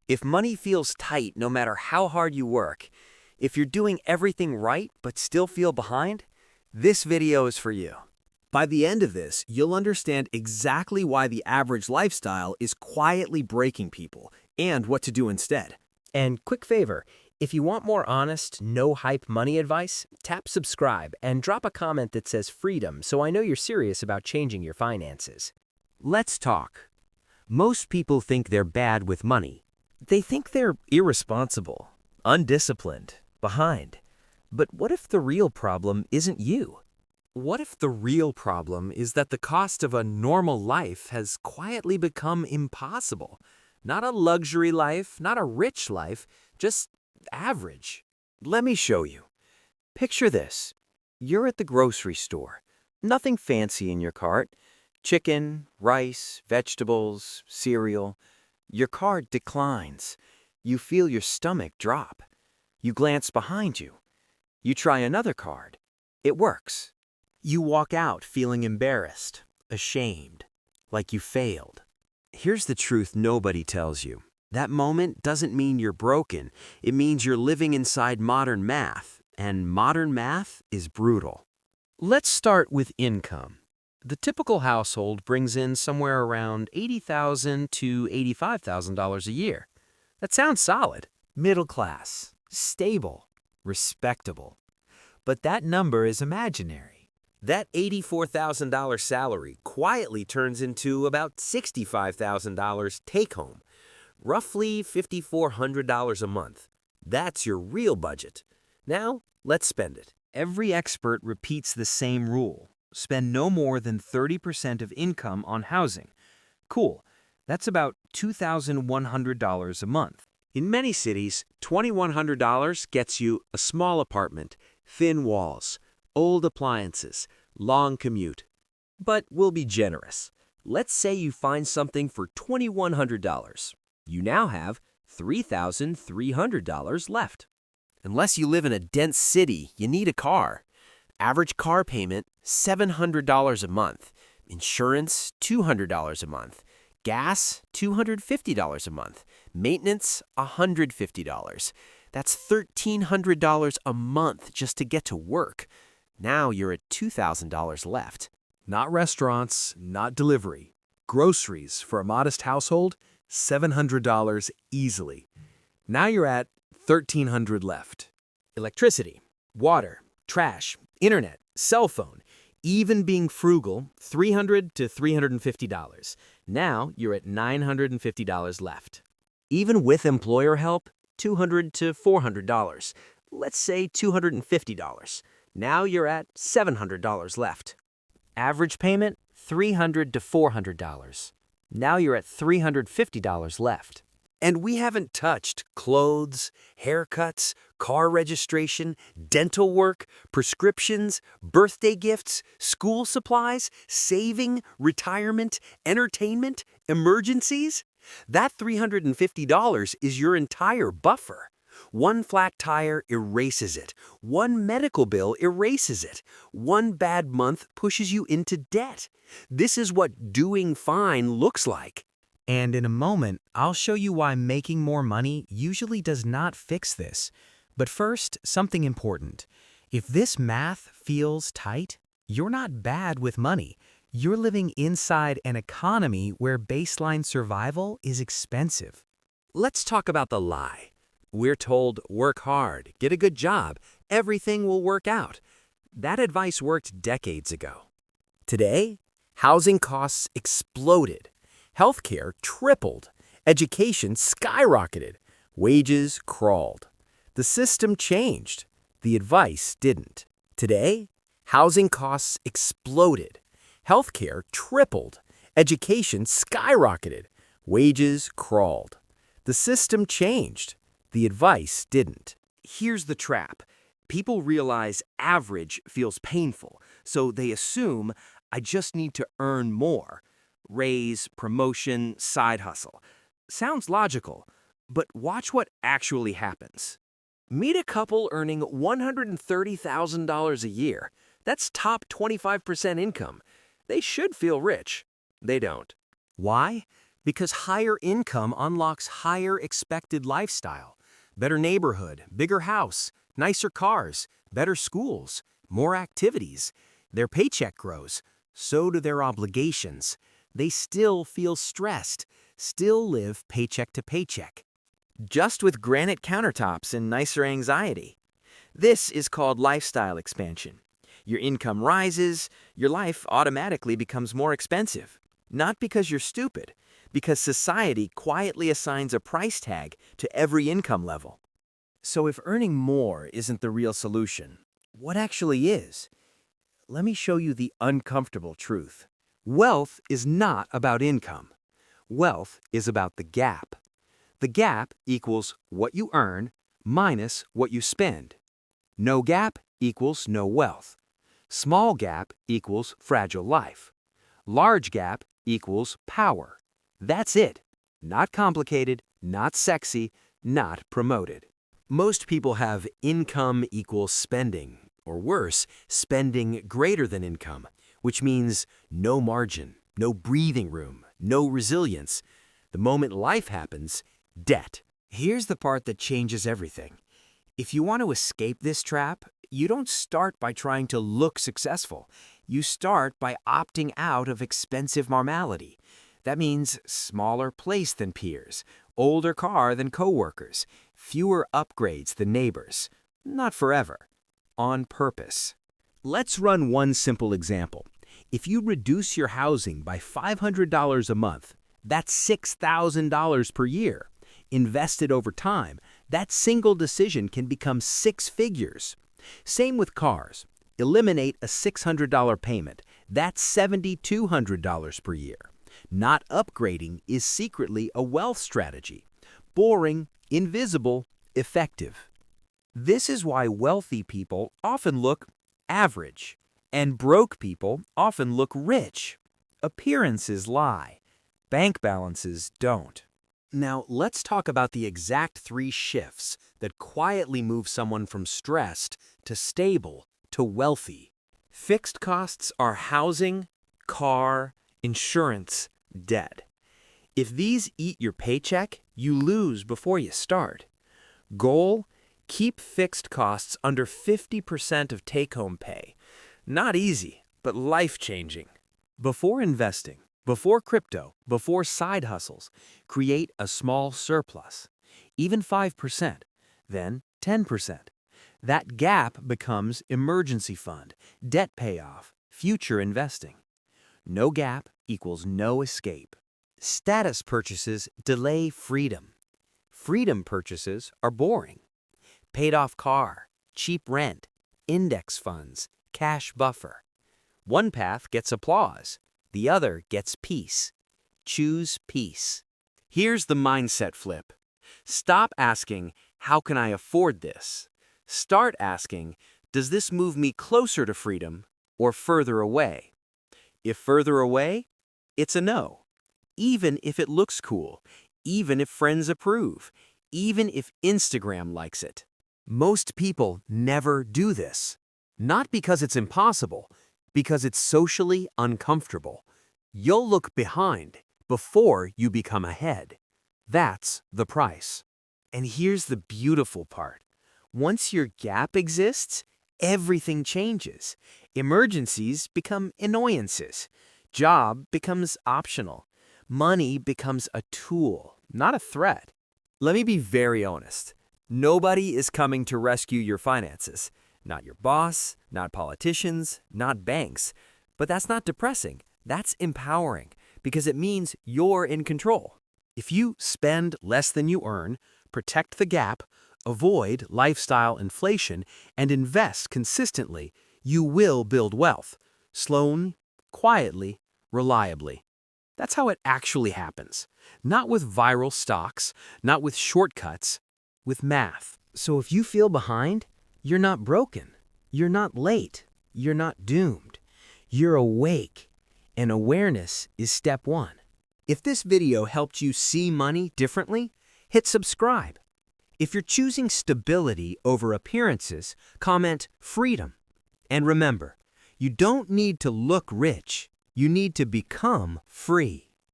If money feels tight no matter how hard you work, if you're doing everything right but still feel behind, this video is for you. By the end of this, you'll understand exactly why the average lifestyle is quietly breaking people and what to do instead. And quick favor, if you want more honest, no-hype money advice, tap subscribe and drop a comment that says freedom so I know you're serious about changing your finances. Let's talk. Most people think they're bad with money. They think they're irresponsible, undisciplined, behind. But what if the real problem isn't you? What if the real problem is that the cost of a normal life has quietly become impossible? Not a luxury life, not a rich life, just average. Let me show you. Picture this. You're at the grocery store. Nothing fancy in your cart. Chicken, rice, vegetables, cereal. Your cart declines. You feel your stomach drop. You glance behind you. You try another card. It works. You walk out feeling embarrassed, ashamed, like you failed. Here's the truth nobody tells you. That moment doesn't mean you're broken. It means you're living inside modern math, and modern math is brutal. Let's start with income. The typical household brings in somewhere around $80,000 to $85,000 a year. That sounds solid. Middle class, stable, respectable. But that number is imaginary. That $84,000 salary quietly turns into about $65,000 take-home, roughly $5,400 a month. That's your real budget. Now, let's spend it. Every expert repeats the same rule. Spend no more than 30% of income on housing. Cool. That's about $2,100 a month. In many cities, $2,100 gets you a small apartment, thin walls, old appliances, long commute. But we'll be generous. Let's say you find something for $2,100. You now have $3,300 left. Unless you live in a dense city, you need a car. Average car payment, $700 a month. Insurance, $200 a month. Gas, $250 a month. Maintenance, $150. That's $1,300 a month just to get to work. Now you're at $2,000 left. Not restaurants, not delivery. Groceries for a modest household, $700 easily. Now you're at $1,300 left. Electricity, water, trash, internet, cell phone, even being frugal, $300 to $350. Now you're at $950 left. Even with employer help, $200 to $400. Let's say $250. Now you're at $700 left. Average payment, $300 to $400. Now you're at $350 left. And we haven't touched clothes, haircuts, car registration, dental work, prescriptions, birthday gifts, school supplies, saving, retirement, entertainment, emergencies. That $350 is your entire buffer. One flat tire erases it. One medical bill erases it. One bad month pushes you into debt. This is what doing fine looks like. And in a moment, I'll show you why making more money usually does not fix this. But first, something important. If this math feels tight, you're not bad with money. You're living inside an economy where baseline survival is expensive. Let's talk about the lie. We're told, work hard, get a good job, everything will work out. That advice worked decades ago. Today, housing costs exploded. Healthcare tripled. Education skyrocketed. Wages crawled. The system changed. The advice didn't. Today, housing costs exploded. Healthcare tripled. Education skyrocketed. Wages crawled. The system changed. The advice didn't. Here's the trap. People realize average feels painful, so they assume I just need to earn more. Raise, promotion, side hustle. Sounds logical, but watch what actually happens. Meet a couple earning $130,000 a year. That's top 25% income. They should feel rich. They don't. Why? Because higher income unlocks higher expected lifestyle. Better neighborhood, bigger house, nicer cars, better schools, more activities. Their paycheck grows, so do their obligations. They still feel stressed, still live paycheck to paycheck. Just with granite countertops and nicer anxiety. This is called lifestyle expansion. Your income rises, your life automatically becomes more expensive. Not because you're stupid, because society quietly assigns a price tag to every income level. So if earning more isn't the real solution, what actually is? Let me show you the uncomfortable truth. Wealth is not about income. Wealth is about the gap. The gap equals what you earn minus what you spend. No gap equals no wealth. Small gap equals fragile life. Large gap equals power. That's it. Not complicated, not sexy, not promoted. Most people have income equals spending, or worse, spending greater than income, which means no margin, no breathing room, no resilience. The moment life happens, debt. Here's the part that changes everything. If you want to escape this trap, you don't start by trying to look successful. You start by opting out of expensive normality. That means smaller place than peers, older car than coworkers, fewer upgrades than neighbors. Not forever. On purpose. Let's run one simple example. If you reduce your housing by $500 a month, that's $6,000 per year. Invested over time, that single decision can become 6 figures. Same with cars. Eliminate a $600 payment. That's $7,200 per year. Not upgrading is secretly a wealth strategy. Boring, invisible, effective. This is why wealthy people often look average, and broke people often look rich. Appearances lie. Bank balances don't. Now, let's talk about the exact 3 shifts that quietly move someone from stressed to stable to wealthy. Fixed costs are housing, car, insurance, debt. If these eat your paycheck, you lose before you start. Goal: keep fixed costs under 50% of take-home pay. Not easy, but life-changing. Before investing, before crypto, before side hustles, create a small surplus. Even 5%, then 10%. That gap becomes emergency fund, debt payoff, future investing. No gap equals no escape. Status purchases delay freedom. Freedom purchases are boring. Paid off car, cheap rent, index funds, cash buffer. One path gets applause. The other gets peace. Choose peace. Here's the mindset flip. Stop asking, how can I afford this? Start asking, does this move me closer to freedom or further away? If further away, it's a no. Even if it looks cool, even if friends approve, even if Instagram likes it. Most people never do this. Not because it's impossible, because it's socially uncomfortable. You'll look behind before you become ahead. That's the price. And here's the beautiful part. Once your gap exists, everything changes. Emergencies become annoyances. Job becomes optional. Money becomes a tool, not a threat. Let me be very honest. Nobody is coming to rescue your finances. Not your boss, not politicians, not banks. But that's not depressing. That's empowering because it means you're in control. If you spend less than you earn, protect the gap, avoid lifestyle inflation, and invest consistently, you will build wealth. Slowly, quietly, reliably. That's how it actually happens. Not with viral stocks, not with shortcuts, with math. So if you feel behind, you're not broken. You're not late. You're not doomed. You're awake. And awareness is step 1. If this video helped you see money differently, hit subscribe. If you're choosing stability over appearances, comment freedom. And remember, you don't need to look rich. You need to become free.